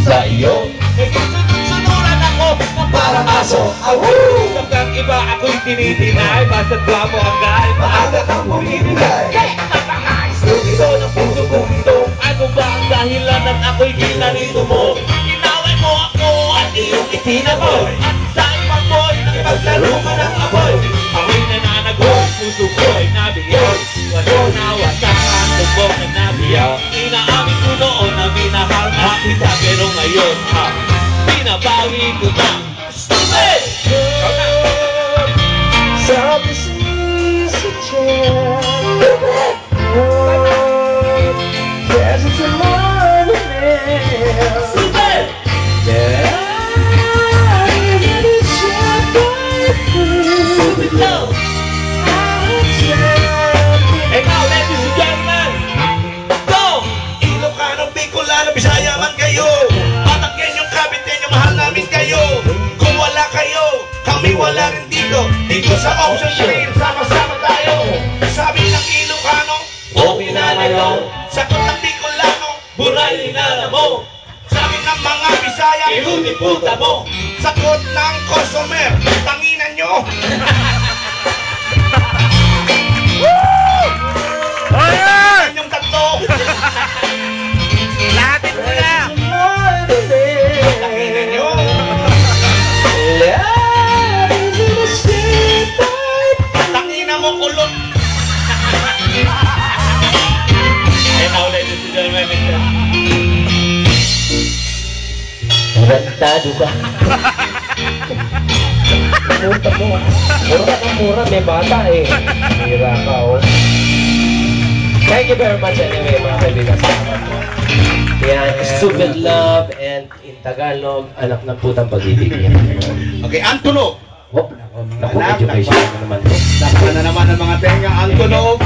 sa iyo. May sunuran ako ng parang aso. Hanggang iba ako'y tinitinay, basta't guwapo ang gay, maaga kang bumibigay. Ito ng puso kong ito, ano ba ang dahilan at ako'y ginarito mo? Inaway mo ako at iyong itinaboy, at sa ibang boy, nagpaglaro ka ng apoy. Ako'y nananagoy, puso ko'y nabiyaw, walo na wasakan, tubog na nabiyaw. Inaamin ko noon na minahal kita, pero ngayon, binabawi ko na. Stupid! Sabi sa chair, there's a tomorrow there. Stupid! Stupid love! And now, ladies and gentlemen, go! Ilocano, Bicolano, Bisaya man kayo, Patakyenyo, Caviteño, mahal namin kayo. Kung wala kayo, kami wala rin dito. Dito sa Ocean Trail, sama-sama tayo. Sabi ng Ilocano, O pinanayo, sagot ng Bicolano, buray na mo, sabi ng mga Bisaya, iluti puta mo. sagot ng customer, tanginan nyo. Inyong tatlo, Lahatin mo na! tanginan nyo. Tanginan mo kulot. And now, ladies and gentlemen, Rantado ka. Pumunta mo. Mura ka mura, may bata eh. Hira ka oh. Thank you very much anyway mga kaibigan. Salamat po. Yan, Stupid Love and in Tagalog, Anak ng Putang Pag-ibig niya. Okay, Antonog. Oh, naku, education naman to. Nakita na naman ang mga tenga. Antonog.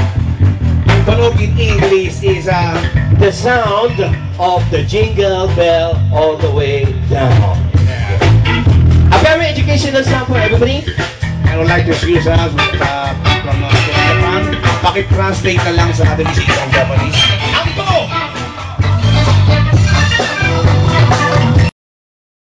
Antonog in English is The sound of the jingle bell all the way down. A very educational sound for everybody. I would like to excuse us from Japan. Pakit-translate na lang sa ating bisita ang Japanese.